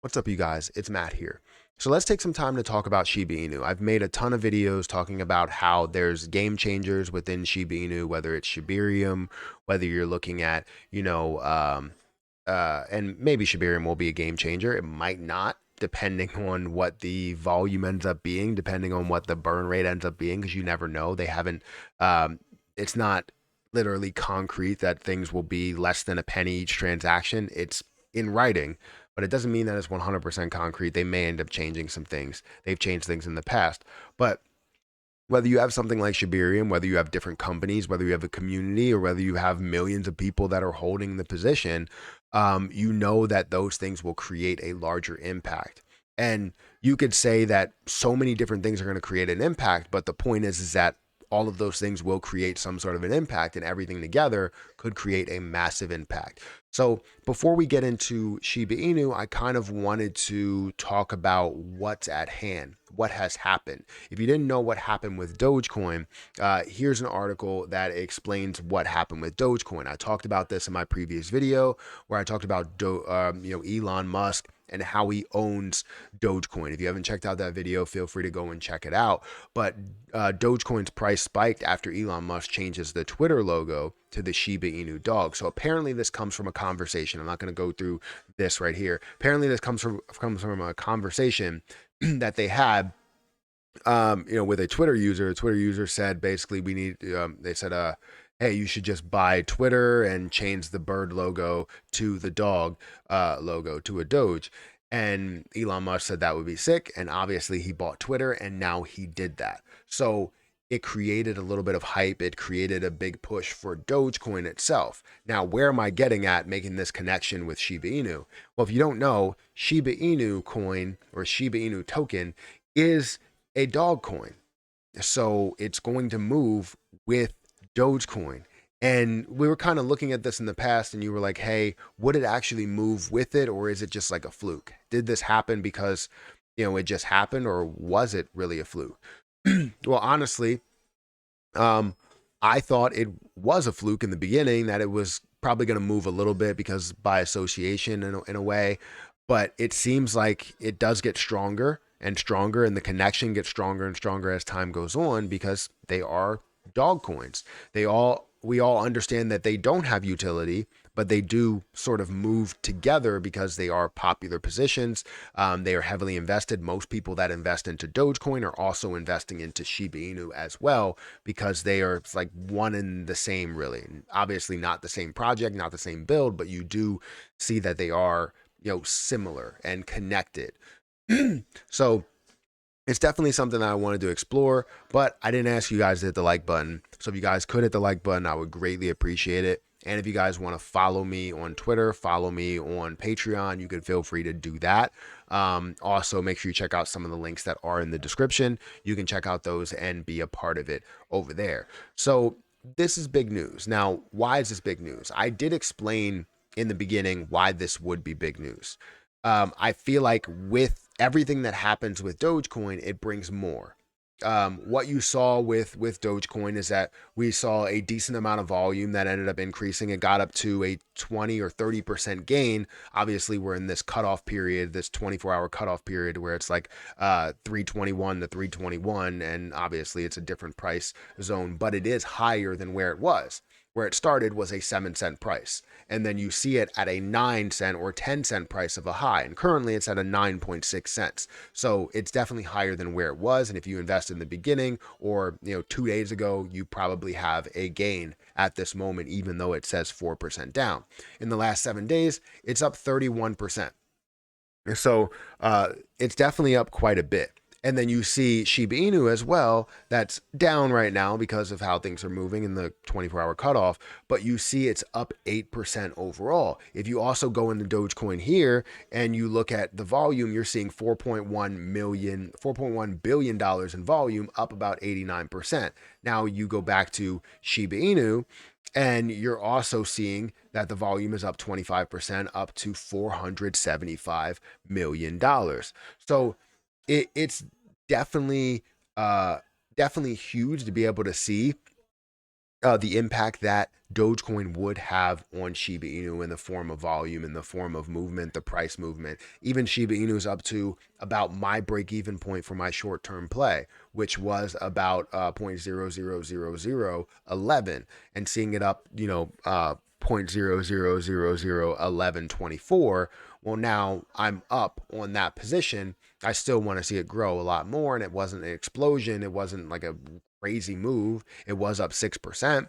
What's up, you guys? It's Matt here. So let's take some time to talk about Shiba Inu. I've made a ton of videos talking about how there's game changers within Shiba Inu, whether it's Shibarium, whether you're looking at, and maybe Shibarium will be a game changer. It might not, depending on what the volume ends up being, depending on what the burn rate ends up being, because you never know. They haven't, it's not literally concrete that things will be less than a penny each transaction. It's in writing, but it doesn't mean that it's 100% concrete. They may end up changing some things. They've changed things in the past. But whether you have something like Shibarium, whether you have different companies, whether you have a community, or whether you have millions of people that are holding the position, you know that those things will create a larger impact. And you could say that so many different things are going to create an impact, but the point is that all of those things will create some sort of an impact, and everything together could create a massive impact. So before we get into Shiba Inu, I kind of wanted to talk about what's at hand, what has happened. If you didn't know what happened with Dogecoin, here's an article that explains what happened with Dogecoin. I talked about this in my previous video where I talked about Elon Musk and how he owns Dogecoin. If you haven't checked out that video, feel free to go and check it out. But Dogecoin's price spiked after Elon Musk changes the Twitter logo to the Shiba Inu dog. So apparently this comes from a conversation. I'm not going to go through this right here. Apparently this comes from a conversation that they had with a Twitter user. A Twitter user said basically we need. They said, "Hey, you should just buy Twitter and change the bird logo to the dog logo to a Doge." And Elon Musk said that would be sick. And obviously he bought Twitter, and now he did that. So it created a little bit of hype. It created a big push for Dogecoin itself. Now, where am I getting at making this connection with Shiba Inu? Well, if you don't know, Shiba Inu coin or Shiba Inu token is a dog coin. So it's going to move with Dogecoin. And we were kind of looking at this in the past, and you were like, hey, would it actually move with it, or is it just like a fluke? Did this happen because, it just happened, or was it really a fluke? Well, honestly, um, I thought it was a fluke in the beginning, that it was probably going to move a little bit because by association in a way, but it seems like it does get stronger and stronger, and the connection gets stronger and stronger as time goes on because they are dog coins. We all understand that they don't have utility, but they do sort of move together because they are popular positions. They are heavily invested. Most people that invest into Dogecoin are also investing into Shiba Inu as well because they are like one and the same, really. Obviously, not the same project, not the same build, but you do see that they are similar and connected. So it's definitely something that I wanted to explore, but I didn't ask you guys to hit the like button. So if you guys could hit the like button, I would greatly appreciate it. And if you guys want to follow me on Twitter, follow me on Patreon, you can feel free to do that. Also, make sure you check out some of the links that are in the description. You can check out those and be a part of it over there. So this is big news. Now, why is this big news? I did explain in the beginning why this would be big news. I feel like with everything that happens with Dogecoin, it brings more. What you saw with Dogecoin is that we saw a decent amount of volume that ended up increasing. It got up to a 20 or 30% gain. Obviously, we're in this cutoff period, this 24-hour cutoff period where it's like 321 to 321, and obviously it's a different price zone, but it is higher than where it was. Where it started was a 7 cent price, and then you see it at a 9 cent or 10 cent price of a high, and currently it's at a 9.6 cents. So it's definitely higher than where it was. And if you invest in the beginning or 2 days ago, you probably have a gain at this moment, even though it says 4% down. In the last 7 days, it's up 31%. So it's definitely up quite a bit. And then you see Shiba Inu as well, that's down right now because of how things are moving in the 24-hour cutoff, but you see it's up 8% overall. If you also go into Dogecoin here and you look at the volume, you're seeing 4.1 billion dollars in volume, up about 89%. Now you go back to Shiba Inu, and you're also seeing that the volume is up 25%, up to $475 million. So it's definitely definitely huge to be able to see the impact that Dogecoin would have on Shiba Inu in the form of volume, in the form of movement, the price movement. Even Shiba Inu is up to about my break-even point for my short-term play, which was about 0.000011, and seeing it up, 0.00001124. Well, now I'm up on that position. I still want to see it grow a lot more, and it wasn't an explosion. It wasn't like a crazy move. It was up 6%,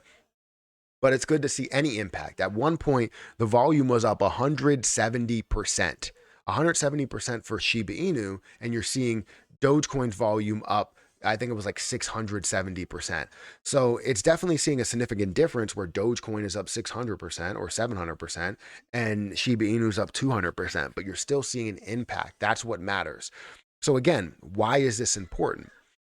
but it's good to see any impact. At one point, the volume was up 170%, 170% for Shiba Inu, and you're seeing Dogecoin's volume up. I think it was like 670%. So it's definitely seeing a significant difference where Dogecoin is up 600% or 700% and Shiba Inu is up 200%, but you're still seeing an impact. That's what matters. So again, why is this important?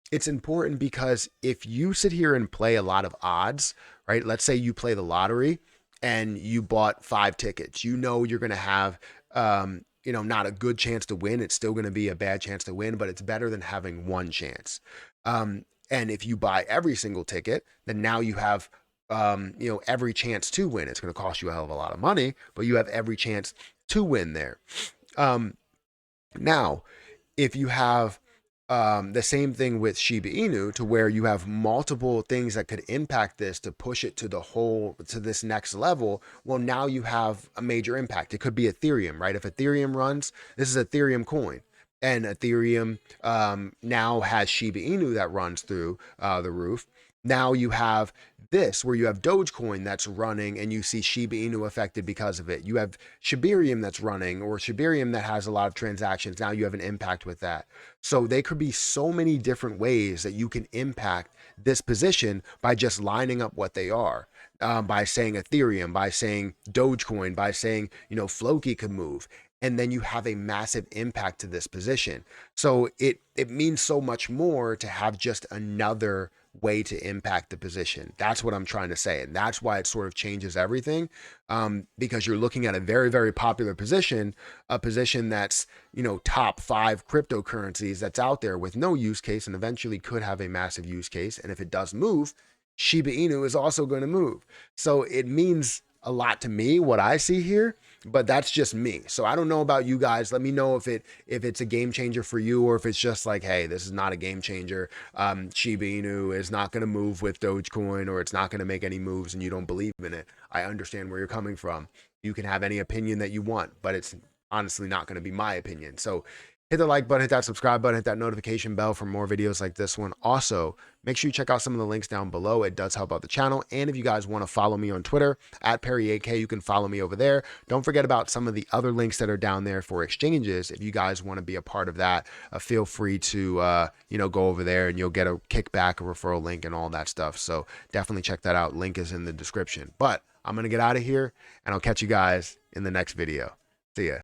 It's important because if you sit here and play a lot of odds, right? Let's say you play the lottery and you bought 5 tickets. You know you're going to have, not a good chance to win. It's still going to be a bad chance to win, but it's better than having one chance. And if you buy every single ticket, then now you have, every chance to win. It's going to cost you a hell of a lot of money, but you have every chance to win there. Now, if you have the same thing with Shiba Inu, to where you have multiple things that could impact this to push it to this next level. Well, now you have a major impact. It could be Ethereum, right? If Ethereum runs, this is Ethereum coin. And Ethereum now has Shiba Inu that runs through the roof. Now you have this where you have Dogecoin that's running and you see Shiba Inu affected because of it. You have Shibarium that's running, or Shibarium that has a lot of transactions. Now you have an impact with that. So they could be so many different ways that you can impact this position by just lining up what they are. By saying Ethereum, by saying Dogecoin, by saying, Floki could move. And then you have a massive impact to this position. So it means so much more to have just another way to impact the position. That's what I'm trying to say. And that's why it sort of changes everything, because you're looking at a very, very popular position, a position that's, top 5 cryptocurrencies that's out there with no use case and eventually could have a massive use case. And if it does move, Shiba Inu is also going to move. So it means a lot to me what I see here, but that's just me. So I don't know about you guys. Let me know if it's a game changer for you, or if it's just like, hey, this is not a game changer. Shiba Inu is not going to move with Dogecoin, or it's not going to make any moves, and you don't believe in it. I understand where you're coming from. You can have any opinion that you want, but it's honestly not going to be my opinion. So hit the like button, hit that subscribe button, hit that notification bell for more videos like this one. Also, make sure you check out some of the links down below. It does help out the channel. And if you guys want to follow me on Twitter at PerryAK, you can follow me over there. Don't forget about some of the other links that are down there for exchanges. If you guys want to be a part of that, feel free to go over there and you'll get a kickback, a referral link, and all that stuff. So definitely check that out. Link is in the description. But I'm going to get out of here, and I'll catch you guys in the next video. See ya.